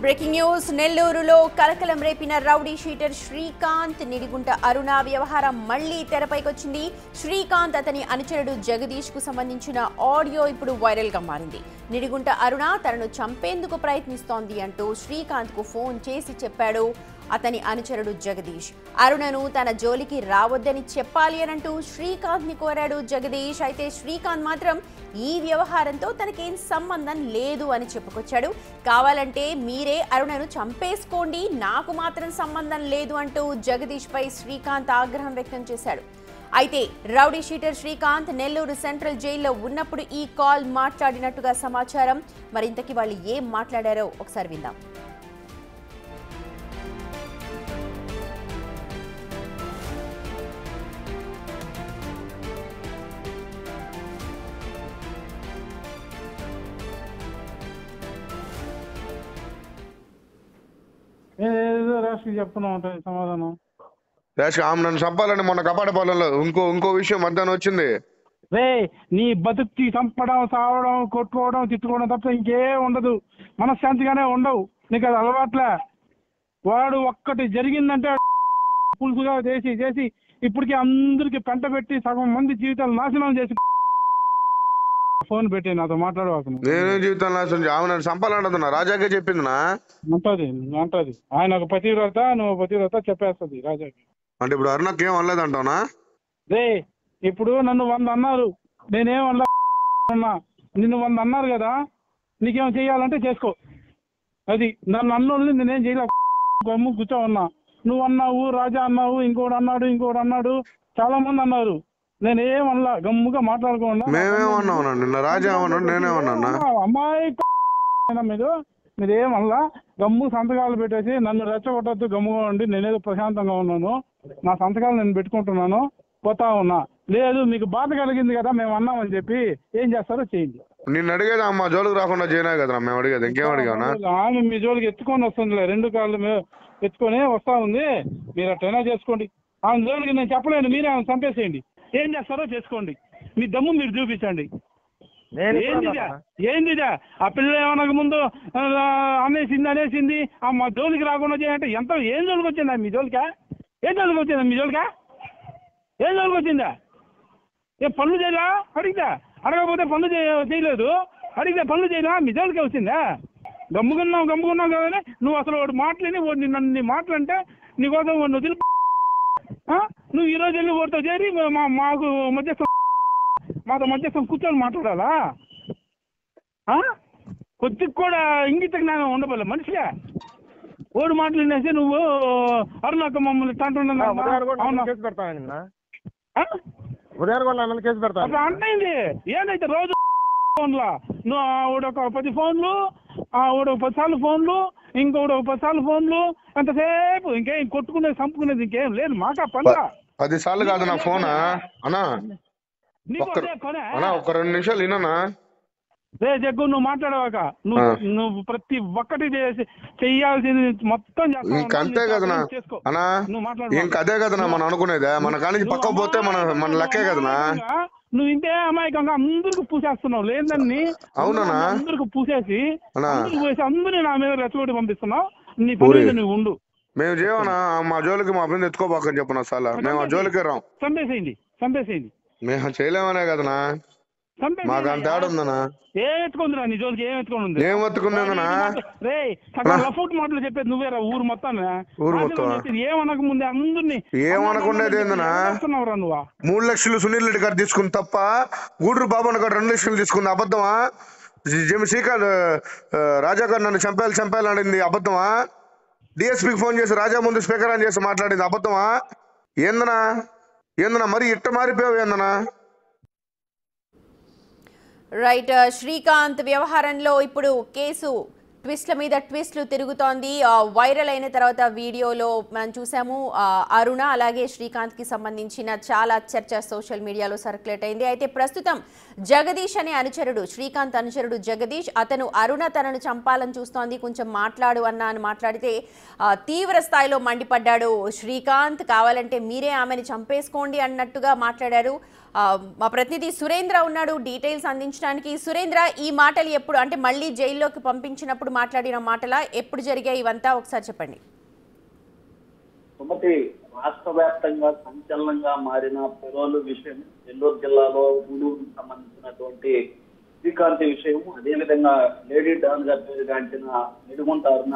Breaking news నెల్లూరులో కలకలం రేపిన rowdy sheeter Srikanth Nidigunta అరుణ వ్యవహారం మళ్లీ తెరపైకొచ్చింది. శ్రీకాంత్ అతని అనుచరుడు జగదీష్ కు సంబంధించిన ఆడియో ఇప్పుడు వైరల్ గా మారింది. నిడిగుంట అరుణ తనను చంపేందుకు ప్రయత్నిస్తోంది అంటూ శ్రీకాంత్ కు ఫోన్ చేసి చెప్పాడు అతని అనుచరుడు జగదీష్. అరుణను తన జోలికి రావద్దని చెప్పాలి అనంటూ శ్రీకాంత్ ని కోరాడు జగదీష్. అయితే శ్రీకాంత్ మాత్రం ఈ వ్యవహారంతో తనకేం సంబంధం లేదు అని చెప్పుకొచ్చాడు. కావాలంటే మీరే అరుణను చంపేసుకోండి, నాకు మాత్రం సంబంధం లేదు అంటూ జగదీష్ పై శ్రీకాంత్ ఆగ్రహం వ్యక్తం చేశాడు. అయితే rowdy sheeter Srikanth Nellore central జైల్లో ఉన్నప్పుడు ఈ కాల్ మాట్లాడినట్టుగా సమాచారం. మరింతకి వాళ్ళు ఏం మాట్లాడారో ఒకసారి విందాం. చెప్తున్నా సమాధానం ఆమె నన్ను చంపాలని మొన్న కపాటపాలెంలో ఇంకో విషయం మధ్యాహ్నం వచ్చింది. రే నీ బతుక్కి చంపడం, సావడం, కొట్టుకోవడం, తిట్టుకోవడం తప్ప ఇంకేం ఉండదు. మనశ్శాంతిగానే ఉండవు. నీకు అది అలవాట్లే. వాడు ఒక్కటి జరిగిందంటే పులుసుగా చేసి ఇప్పటికి అందరికి పెంట పెట్టి సగం మంది జీవితాలు నాశనం చేసి ఫోన్ పెట్టి నాతో మాట్లాడవాకు. నేనే జీవితం నాశనం. ఆమె నన్ను చంపాలంటున్నా. రాజాకే చెప్పిందినా అంటది. ఆయన ఒక పతివ్రత, నువ్వు పతివ్రత చెప్పేస్తుంది రాజాకి. అంటే ఇప్పుడు అరుణకి ఏం అనలేదు అంటావునా? రే ఇప్పుడు నన్ను 100 అన్నారు, నేనేం అన్నా. నిన్ను 100 అన్నారు కదా, నీకేం చెయ్యాలంటే చేసుకో. అది నన్ను అన్నోళ్ళని నేనేం చేయలే. గమ్ము కూర్చో ఉన్నా. నువ్వు అన్నావు, రాజా అన్నావు, ఇంకోటి అన్నాడు, చాలా మంది అన్నారు. నేనేం అనలా. గమ్ముగా మాట్లాడుకోండి. మేమేమన్నావు? నిన్న రాజా ఏమన్నాడు, నేనేమన్నా? అమ్మాయి మీరేమల్లా గమ్ము సంతకాలు పెట్టేసి నన్ను రెచ్చగొట్టద్దు, గమ్ముగా ఉండి నేనేదో ప్రశాంతంగా ఉన్నాను, నా సంతకాలు నేను పెట్టుకుంటున్నాను, పోతా ఉన్నా. లేదు మీకు బాధ కలిగింది కదా మేము అన్నామని చెప్పి ఏం చేస్తారో చేయండి. నిన్ను అడిగేది అమ్మ జోలికి రాకుండా చేయనా కదా మేము అడిగేది. ఇంకేం అడిగానా? ఆమె మీ జోలికి ఎత్తుకొని వస్తుందిలే, 2 కాళ్ళు ఎత్తుకొని వస్తా ఉంది. మీరు అట్టైనా చేసుకోండి. ఆమె జోలికి నేను చెప్పలేను, మీరే ఆమె చంపేసేయండి. ఏం చేస్తారో చేసుకోండి. మీ దమ్ము మీరు చూపించండి. ఏందిదా ఆ పిల్ల ఏమనక ముందు అనేసింది మా జోలికి రాకుండా చేయంటే ఏం జోలికి వచ్చిందా మీ జోలికా? ఏం జోలికి వచ్చిందా? ఏం పనులు చేయలా? అడగకపోతే పనులు చేయలేదు. అడిగితే పనులు చేయలా? మీ జోలికే వచ్చిందా? గమ్ముకున్నావు కదా. నువ్వు అసలు వాడు మాటలేని నన్ను మాటలంటే నీకోసం వదిలి నువ్వు ఈరోజు వెళ్ళి వాడితో చేరి మాకు మాతో మధ్యస్థం కూర్చొని మాట్లాడాలా? కొద్దిగా కూడా ఇంగిత జ్ఞానం ఉండబోలే మనిషిగా. ఓడి మాటలు వినేసి నువ్వు అరుణక్క మమ్మల్ని అంటైంది. ఏదైతే రోజు ఫోన్లా నువ్వు ఆవిడొక 10 ఫోన్లు, ఆవిడొక 10 సార్లు ఫోన్లు, ఇంకొకటి 10 సార్లు ఫోన్లు, ఎంతసేపు ఇంకేం కొట్టుకునేది చంపుకునేది ఇంకేం లేదు. మాకా పనులా 10 సార్లు కాదు నా ఫోనా అన్నా. ఒక 2 నిమిషాలు విననా? రే జగ్గు నువ్వు మాట్లాడవాక. నువ్వు ప్రతి ఒక్కటి చెయ్యాల్సింది మొత్తం అంతే కదనా అన్నా. ఇంకదే కదనా మనం అనుకునేదా? మన కానీ పక్కకు పోతే మన లెక్కే కదనా. నువ్వు ఇంతే అమాయకంగా అందరికి పూసేస్తున్నావు. లేదని అవునా అందరికి పూసేసి అందరినీ నా మీద రెచ్చగొట్టి పంపిస్తున్నావు. నీ పని నువ్వు ఉండు. మేము చేయమన్నా మా జోలికి మా పిల్లలు ఎత్తుకోబాకని చెప్పిన సార్. మేము ఆ జోలికి రాం. చంపేసేయండి. మేము చేయలేమనే కదనా. మాకు అంత తేడా ఉందనా? ఏం ఎత్తుకుందిరా నీ జోలికి? ఏం ఎత్తుకుంది? ఏం ఎత్తుకుందనా? రే లఫౌట్ మాటలు చెప్పేది నువ్వేరా ఊరు మొత్తం. ఏమనక ముందే అందరినీ ఏమనకుండేది ఏందనా? 3 లక్షలు సునీల్ రెడ్డి గారు తీసుకుంది తప్ప, గూడూరు బాబు గారు 2 లక్షలు తీసుకుంది అబద్ధమా? శ్రీకాంత్ రాజా గారు నన్ను చంపాలి అడింది అబద్ధమా? డిఎస్పీకి ఫోన్ చేసి రాజా ముందు స్పీకర్ ఆన్ చేసి మాట్లాడింది అబద్ధమా? ఏందనా మరి ఇట్ట మారిపోయావు ఏందనా? రైట్. శ్రీకాంత్ వ్యవహారంలో ఇప్పుడు కేసు ట్విస్ట్ల మీద ట్విస్ట్లు తిరుగుతోంది. వైరల్ అయిన తర్వాత వీడియోలో మనం చూసాము అరుణ అలాగే శ్రీకాంత్కి సంబంధించిన చాలా చర్చ సోషల్ మీడియాలో సర్క్యులేట్ అయింది. అయితే ప్రస్తుతం జగదీష్ అనే అనుచరుడు, శ్రీకాంత్ అనుచరుడు జగదీష్, అతను అరుణ తనను చంపాలని చూస్తోంది, కొంచెం మాట్లాడు అని మాట్లాడితే తీవ్ర స్థాయిలో మండిపడ్డాడు శ్రీకాంత్. కావాలంటే మీరే ఆమెను చంపేసుకోండి అన్నట్టుగా మాట్లాడారు. మా ప్రతినిధి సురేంద్ర ఉన్నాడు డీటెయిల్స్ అందించడానికి. సురేంద్ర, ఈ మాటలు ఎప్పుడు, అంటే మళ్ళీ జైల్లోకి పంపించినప్పుడు మాట్లాడిన మాటలా, ఎప్పుడు జరిగాయి ఇవంతా ఒకసారి చెప్పండి. సుమతి, రాష్ట్ర వ్యాప్తంగా సంచలనంగా మారిన పెరోలు విషయం, నెల్లూరు జిల్లాలో గూడూరుకు సంబంధించినటువంటి శ్రీకాంత్ విషయం, అదేవిధంగా లేడీ డాన్ గా పేరుగాంచిన నిడుగుంట అరుణ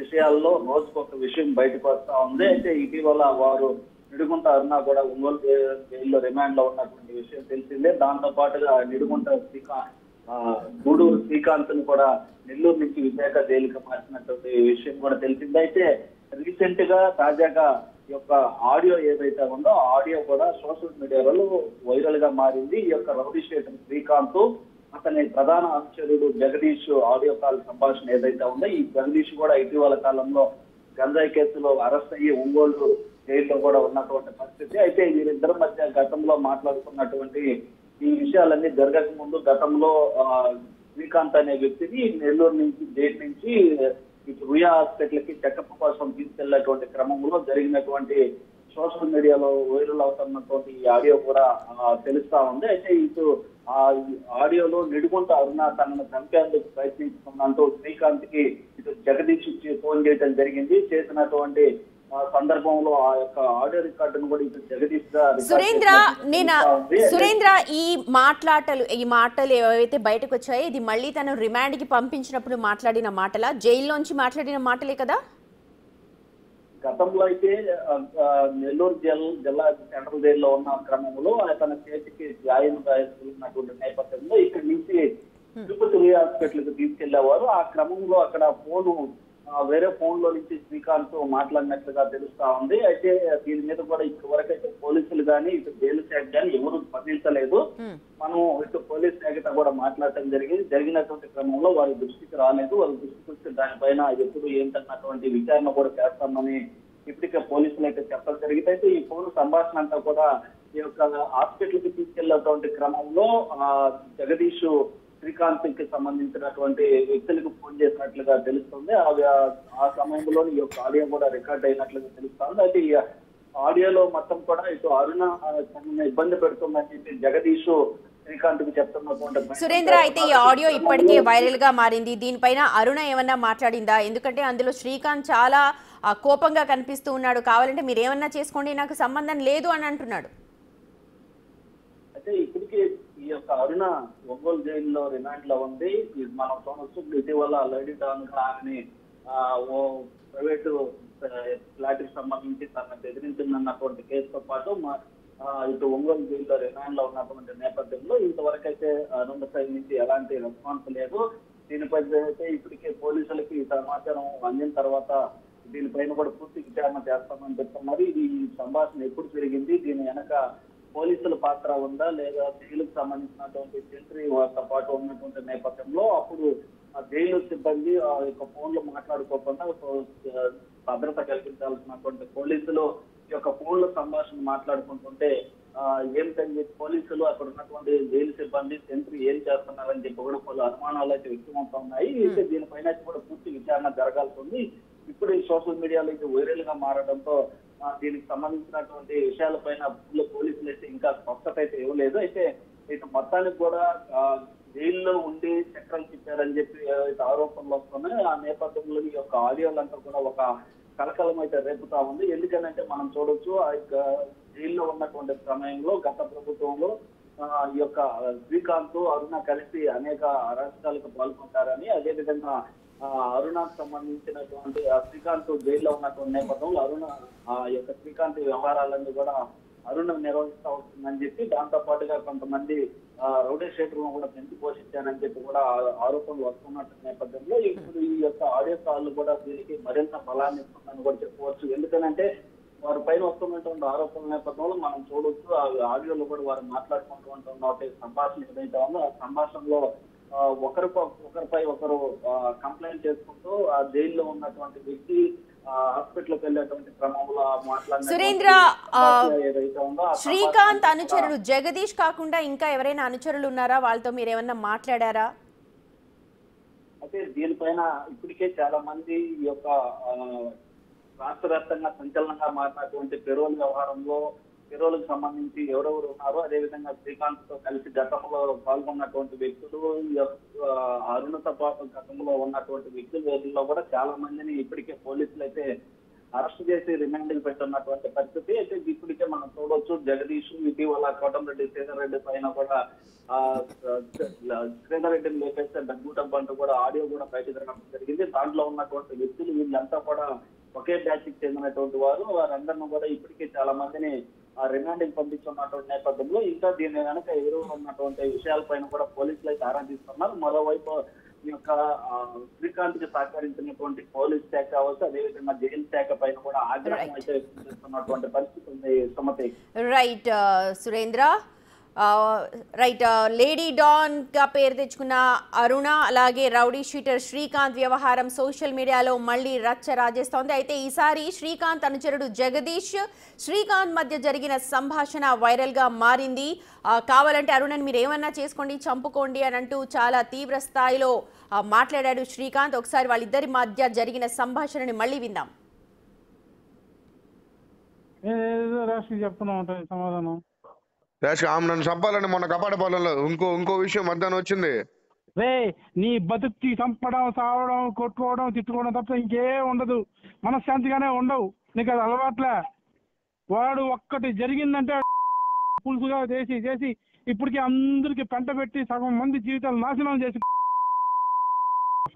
విషయాల్లో రోజుకొక విషయం బయటకు వస్తా ఉంది. అయితే ఇటీవల వారు నిడుగుంట అరుణ కూడా ఒంగోలు జైల్లో రిమాండ్ లో ఉన్నటువంటి విషయం తెలిసిందే. దాంతో పాటుగా నిడుగుంట గూడూరు శ్రీకాంత్ ను కూడా నెల్లూరు నుంచి విశాఖ జైలుకి మార్చినటువంటి విషయం కూడా తెలిసిందే. అయితే రీసెంట్ గా తాజాగా ఈ యొక్క ఆడియో ఏదైతే ఉందో ఆడియో కూడా సోషల్ మీడియాలో వైరల్ గా మారింది. ఈ యొక్క రౌడీ షీటర్ శ్రీకాంత్, అతని ప్రధాన అనుచరుడు జగదీష్ ఆడియో కాల్ సంభాషణ ఏదైతే ఉందో, ఈ జగదీష్ కూడా ఇటీవల కాలంలో గంజాయి కేసులో అరెస్ట్ అయ్యి ఒంగోలు జైల్లో కూడా ఉన్నటువంటి పరిస్థితి. అయితే వీరిద్దరి మధ్య గతంలో మాట్లాడుకున్నటువంటి ఈ విషయాలన్నీ జరగక ముందు గతంలో శ్రీకాంత్ అనే వ్యక్తిని నెల్లూరు నుంచి జైలు నుంచి రుయా హాస్పిటల్ కి చెకప్ కోసం తీసుకెళ్లేటువంటి క్రమంలో జరిగినటువంటి సోషల్ మీడియాలో వైరల్ అవుతున్నటువంటి ఈ ఆడియో కూడా తెలుస్తా ఉంది. అయితే ఇటు ఆ ఆడియోలో నిడుగుంట అరుణ తనను చంపేందుకు ప్రయత్నించుకున్నంటూ శ్రీకాంత్ కి ఇటు జగదీష్ ఫోన్ చేయడం జరిగింది. చేసినటువంటి సందర్భంలో ఆ యొక్క ఆడియో రికార్డును కూడా ఇటు జగదీష్ గా సురేంద్ర, ఈ మాటలు ఏవైతే బయటకు వచ్చాయో ఇది మళ్ళీ తను రిమాండ్ కి పంపించినప్పుడు మాట్లాడిన మాటలా, జైల్లోంచి మాట్లాడిన మాటలే కదా? గతంలో అయితే నెల్లూరు జిల్లా సెంట్రల్ జైల్లో ఉన్న క్రమంలో తన చేతికి గాయం గాయస్తున్నటువంటి నేపథ్యంలో ఇక్కడి నుంచి తిరుపతి రుయా హాస్పిటల్ కి తీసుకెళ్లేవారు. ఆ క్రమంలో అక్కడ ఫోను వేరే ఫోన్ లో నుంచి శ్రీకాంత్ మాట్లాడినట్లుగా తెలుస్తా ఉంది. అయితే దీని మీద కూడా ఇప్పటి వరకు అయితే పోలీసులు కానీ ఇటు జైలు శాఖ కానీ ఎవరు స్పందించలేదు. మనం ఇటు పోలీస్ శాఖతో కూడా మాట్లాడటం జరిగినటువంటి క్రమంలో వారి దృష్టికి రాలేదు. వాళ్ళ దృష్టికి వచ్చి దానిపైన ఎప్పుడు ఏంటన్నటువంటి విచారణ కూడా చేస్తామని ఇప్పటికే పోలీసులు అయితే చెప్పడం జరిగింది. అయితే ఈ ఫోన్ సంభాషణ అంతా కూడా ఈ యొక్క హాస్పిటల్ కి తీసుకెళ్లేటువంటి క్రమంలో జగదీష్ శ్రీకాంత్ కి సంబంధించినటువంటి వ్యక్తులకు ఫోన్ చేసినట్లుగా తెలుస్తుంది. ఆ సమయంలో ఈ యొక్క ఆడియో కూడా రికార్డ్ అయినట్లుగా తెలుస్తుంది. అయితే ఈ ఆడియోలో మొత్తం కూడా ఇటు అరుణ ఇబ్బంది పెడుతుందని చెప్పి జగదీష్ శ్రీకాంత్ కి చెప్తున్నటువంటి. సురేంద్ర, అయితే ఈ ఆడియో ఇప్పటికే వైరల్ గా మారింది. దీనిపైన అరుణ ఏమన్నా మాట్లాడిందా? ఎందుకంటే అందులో శ్రీకాంత్ చాలా కోపంగా కనిపిస్తూ ఉన్నాడు. కావాలంటే మీరు ఏమన్నా చేసుకోండి, నాకు సంబంధం లేదు అని అంటున్నాడు. అయితే ఇప్పటికే ఈ యొక్క అరుణ ఒంగోలు జైల్లో రిమాండ్ లో ఉంది. మనం చూడొచ్చు, ఇటీవల లేడీ డాన్ అని ఓ ప్రైవేటు ఫ్లాట్ కి సంబంధించి తనను బెదిరించిందన్నటువంటి కేసుతో పాటు ఇటు ఒంగోలు జైల్లో రిమాండ్ లో ఉన్నటువంటి నేపథ్యంలో ఇంతవరకు అయితే అరుణ సైడ్ నుంచి ఎలాంటి రెస్పాన్స్ లేదు. దీనిపై అయితే ఇప్పటికే పోలీసులకి ఈ సమాచారం అందిన తర్వాత దీనిపైన కూడా పూర్తి విచారణ చేస్తామని చెప్తున్నారు. ఈ సంభాషణ ఎప్పుడు జరిగింది, దీని వెనక పోలీసుల పాత్ర ఉందా లేదా జైలుకు సంబంధించినటువంటి సెంట్రీ వారితో పాటు ఉన్నటువంటి నేపథ్యంలో అప్పుడు జైలు సిబ్బంది ఆ యొక్క ఫోన్లు మాట్లాడుకోకుండా భద్రత కల్పించాల్సినటువంటి పోలీసులు ఈ యొక్క ఫోన్ల సంభాషణ మాట్లాడుకుంటుంటే ఏమిటని చెప్పి పోలీసులు అక్కడ ఉన్నటువంటి జైలు సిబ్బంది సెంట్రీ ఏం చేస్తున్నారని చెప్పి కూడా పలు అనుమానాలు అయితే వ్యక్తమవుతా ఉన్నాయి. అయితే దీనిపైన కూడా పూర్తి విచారణ జరగాల్సి ఉంది. ఇప్పుడు ఈ సోషల్ మీడియాలో ఇది వైరల్ గా మారడంతో దీనికి సంబంధించినటువంటి విషయాలపైన పోలీసులు అయితే ఇంకా స్పష్టత అయితే ఇవ్వలేదు. అయితే ఇటు మొత్తానికి కూడా జైల్లో ఉండి చక్రాలు తిప్పారని చెప్పి ఏవైతే ఆరోపణలు వస్తున్నాయి ఆ నేపథ్యంలో ఈ యొక్క ఆడియోలంతా కూడా ఒక కలకలం అయితే రేపుతా ఉంది. ఎందుకనంటే మనం చూడొచ్చు, ఆ యొక్క జైల్లో ఉన్నటువంటి సమయంలో గత ప్రభుత్వంలో ఈ యొక్క శ్రీకాంత్ అరుణ కలిసి అనేక అరాచకాలకు పాల్గొంటారని, అదేవిధంగా అరుణకు సంబంధించినటువంటి శ్రీకాంత్ జైల్లో ఉన్నటువంటి నేపథ్యంలో అరుణ ఆ యొక్క శ్రీకాంత్ వ్యవహారాలన్నీ కూడా అరుణ నిర్వహిస్తా వస్తుందని చెప్పి దాంతో పాటుగా కొంతమంది రౌడీ షీటర్లను కూడా పెంచి పోషించారని చెప్పి కూడా ఆరోపణలు వస్తున్నట్టు నేపథ్యంలో ఇప్పుడు ఈ యొక్క ఆడియో కాల్ కూడా దీనికి మరింత బలాన్ని ఇస్తుందని కూడా చెప్పవచ్చు. ఎందుకనంటే వారి పైన వస్తున్నటువంటి ఆరోపణల నేపథ్యంలో మనం చూడొచ్చు, ఆ ఆడియోలో కూడా వారు మాట్లాడుకుంటున్నటువంటి సంభాషణ ఏదైతే ఉందో ఆ సంభాషణలో ఒకరిపై ఒకరు కంప్లైంట్ చేసుకుంటూ ఆ జైల్లో ఉన్నటువంటి వ్యక్తి హాస్పిటల్కి వెళ్ళేటువంటి క్రమంలో మాట్లాడిన సురేంద్ర, శ్రీకాంత్ అనుచరుడు జగదీష్ కాకుండా ఇంకా ఎవరైనా అనుచరులు ఉన్నారా? వాళ్ళతో మీరు ఏమన్నా మాట్లాడారా? అయితే దీనిపైన ఇప్పటికే చాలా మంది ఈ యొక్క రాష్ట్ర వ్యాప్తంగా సంచలనంగా మారినటువంటి పెరోల్ వ్యవహారంలో ఫిరోలకు సంబంధించి ఎవరెవరు ఉన్నారో, అదేవిధంగా శ్రీకాంత్ తో కలిసి గతంలో పాల్గొన్నటువంటి వ్యక్తులు, అరుణతో పాటు గతంలో ఉన్నటువంటి వ్యక్తుల వీటిల్లో కూడా చాలా మందిని ఇప్పటికే పోలీసులు అయితే అరెస్ట్ చేసి రిమాండ్ పెట్టున్నటువంటి పరిస్థితి అయితే ఇప్పటికే మనం చూడొచ్చు. జగదీష్ ఇటీవల కోటంరెడ్డి శ్రీధర్ రెడ్డి పైన కూడా శ్రీధర్ రెడ్డిని లేపేస్తే డబ్బు అంటూ కూడా ఆడియో కూడా బయటకు రావడం జరిగింది. దాంట్లో ఉన్నటువంటి వ్యక్తులు వీళ్ళంతా కూడా ఒకే బ్యాచ్ కి చెందినటువంటి వారు. వారందరినీ కూడా ఇప్పటికే చాలా మందిని రిమాండ్ పంపించున్నటువంటి నేపథ్యంలో ఇంకా దీని వెనక ఎదురు ఉన్నటువంటి విషయాలపైన కూడా పోలీసులు అయితే ఆరా తీస్తున్నారు. మరోవైపు ఈ యొక్క శ్రీకాంత్ కి సహకరించినటువంటి పోలీస్ శాఖ కావచ్చు, అదేవిధంగా జైలు శాఖ పైన కూడా ఆగ్రహం అయితే వ్యక్తం చేస్తున్నటువంటి పరిస్థితి ఉంది Sumathi. Right Surendra, right. Lady don గా పేరు తెచ్చుకున్న అరుణ అలాగే రౌడీ షీటర్ శ్రీకాంత్ వ్యవహారం సోషల్ మీడియాలో మళ్ళీ రచ్చ రాజేస్తోంది. అయితే ఈసారి శ్రీకాంత్ అనుచరుడు జగదీష్ శ్రీకాంత్ మధ్య జరిగిన సంభాషణ వైరల్ గా మారింది. కావాలంటే అరుణని మీరు ఏమన్నా చేసుకోండి, చంపుకోండి అని అంటూ చాలా తీవ్ర స్థాయిలో మాట్లాడాడు శ్రీకాంత్. ఒకసారి వాళ్ళిద్దరి మధ్య జరిగిన సంభాషణని మళ్ళీ విందాం. చెప్తున్నా ఉంటుంది సమాధానం. ఆమె నన్ను చంపాలని మొన్న కపాటపాలెంలో ఇంకో విషయం మధ్యాహ్నం వచ్చింది. రే నీ బతుక్కి చంపడం, సావడం, కొట్టుకోవడం, తిట్టుకోవడం తప్ప ఇంకేం ఉండదు. మనశ్శాంతిగానే ఉండవు. నీకు అది అలవాట్లే. వాడు ఒక్కటి జరిగిందంటే పులుసుగా చేసి ఇప్పటికీ అందరికి పెంట పెట్టి సగం మంది జీవితాలు నాశనం చేసి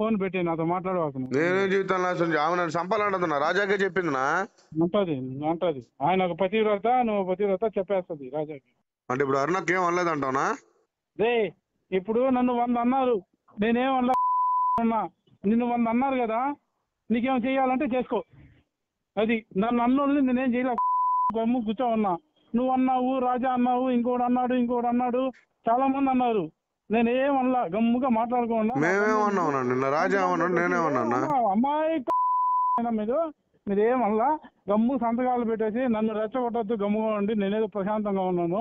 ఫోన్ పెట్టి నాతో మాట్లాడవాకు. నేనే జీవితాలు నాశనం. ఆమె నన్ను చంపాలంటున్నా. రాజాకే చెప్పిందినా? అంటది. ఆయన ఒక పతివ్రత, నువ్వు పతివ్రత చెప్పేస్తుంది రాజాకి. అంటే ఇప్పుడు అరుణకి ఏం అనలేదంటావునా? రే ఇప్పుడు నన్ను 100 అన్నారు, నేనేం అన్నా. నిన్ను 100 అన్నారు కదా, నీకేం చెయ్యాలంటే చేసుకో. అది నన్ను అన్నోళ్ళని నేనేం చేయలే. గమ్ము కూర్చో ఉన్నా. నువ్వు అన్నావు, రాజా అన్నావు, ఇంకోటి అన్నాడు, చాలా మంది అన్నారు. నేనేం అనలా, గమ్ముగా మాట్లాడుకోండి. మేమేమన్నా నిన్న రాజా ఏమన్నాడు, నేనేమన్నా? అమ్మాయి మీరేం అనలా, గమ్ము సంతకాలు పెట్టేసి నన్ను రెచ్చగొట్టద్దు, గమ్ముగా ఉండి నేనేదో ప్రశాంతంగా ఉన్నాను,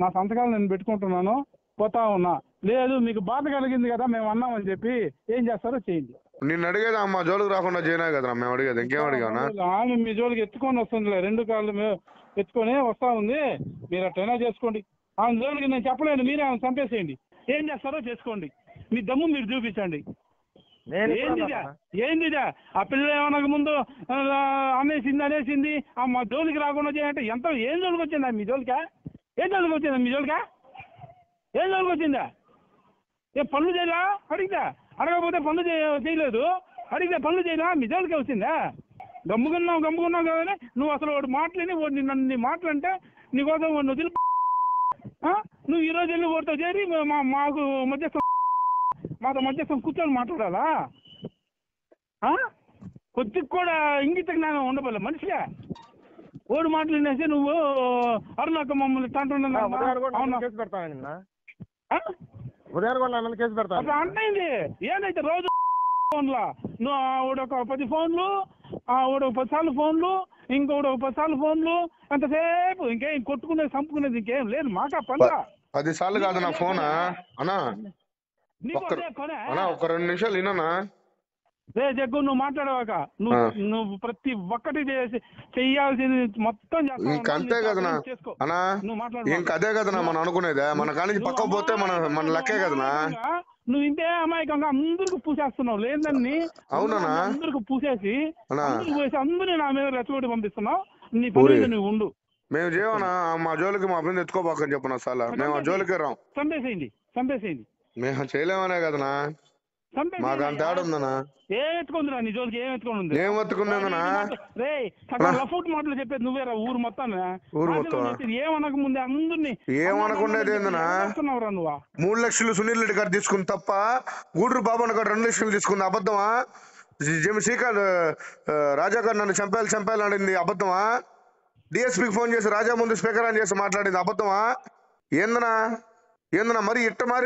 నా సంతకాలు నేను పెట్టుకుంటున్నాను, పోతా ఉన్నా. లేదు మీకు బాధ కలిగింది కదా మేము అన్నామని చెప్పి ఏం చేస్తారో చేయండి. నిన్ను అడిగేది అమ్మ జోలికి రాకుండా చేయనా కదా మేము అడిగేది. ఇంకేం అడిగానా? ఆమె మీ జోలికి ఎత్తుకొని వస్తుందిలే, 2 కాళ్ళు ఎత్తుకొని వస్తా ఉంది. మీరు అట్టైనా చేసుకోండి. ఆమె జోలికి నేను చెప్పలేను, మీరే ఆమె చంపేసేయండి. ఏం చేస్తారో చేసుకోండి. మీ దమ్ము మీరు చూపించండి. ఏందిదా ఆ పిల్ల ఏమనక ముందు అనేసింది మా జోలికి రాకుండా చేయంటే ఏం జోలికి వచ్చిందా మీ జోలికా? ఏం జోలికి వచ్చిందా? ఏ పనులు చేయలా? అడగకపోతే పనులు చేయలేదు. అడిగితే పనులు చేయలా? మీ జోలికే వచ్చిందా? గమ్ముకున్నావు కదా. నువ్వు అసలు వాడు మాటలేని నన్ను మాటలంటే నీకోసం నువ్వు తెలుపు. నువ్వు ఈరోజు వెళ్ళి వాడితో చేరి మాకు మాతో మధ్యస్థం కూర్చొని మాట్లాడాలా? కొద్దిగా కూడా ఇంగిత జ్ఞానం ఉండబోలే మనిషిగా. ఓడి మాటలు వినేసి నువ్వు అరుణాక మమ్మల్ని అంటైంది. ఏదైతే రోజు ఫోన్లా నువ్వు ఆవిడొక 10 ఫోన్లు, ఆవిడ 10 సార్లు ఫోన్లు, ఇంకోటి 10 సార్లు ఫోన్లు, ఎంతసేపు ఇంకేం కొట్టుకునేది చంపుకునేది ఇంకేం లేదు. మాకా పనుల 10 సార్లు కాదు నా ఫోనా అన్నా. ఒక 2 నిమిషాలు వినన్నా? రే జగ్గు, నువ్వు మాట్లాడవాక. నువ్వు ప్రతి ఒక్కటి చెయ్యాల్సింది మొత్తం ఇంకంతే కదనా అన్నా? ఇంకదే కదనా మనం అనుకునేదే. మన కానీ పక్కకు పోతే మన లెక్కే కదనా? నువ్వు ఇంతే అమాయకంగా అందరికి పూసేస్తున్నావు. లేదని అవునా? అందరికి పూసేసి అందరినీ నా మీద రెచ్చగొట్టి పంపిస్తున్నావు. నీ పని నువ్వు ఉండు. మేము చేయమన్నా మా జోలికి మా మీద ఎత్తుకోబాకని చెప్పిన సార్. మేము ఆ జోలికి రాం. చంపేసేయండి. మేము చేయలేమనే కదనా? మాకు అంత ఆడుందనా? ఏం ఎత్తుకుందిరా నీ జోలికి? ఏం ఎత్తుకుంది? ఏం ఎత్తుకునేదనా? రే లఫౌట్ మాటలు చెప్పేది నువ్వేరా ఊరు మొత్తం. ఏమనక ముందే అందరినీ ఏమనకుండేది ఏందనా? నువ్వు 3 లక్షలు సునీల్ రెడ్డి గారు తీసుకుంది తప్ప, గూడూరు బాబన్న గారు 2 లక్షలు తీసుకుంది అబద్ధమా? శ్రీకాంత్ రాజా గారు నన్ను చంపాలనింది అబద్ధమా? డిఎస్పీకి ఫోన్ చేసి రాజా ముందు స్పీకర్ ఆన్ చేసి మాట్లాడింది అబద్ధమా? ఏందనా మరి ఇట్ట మారి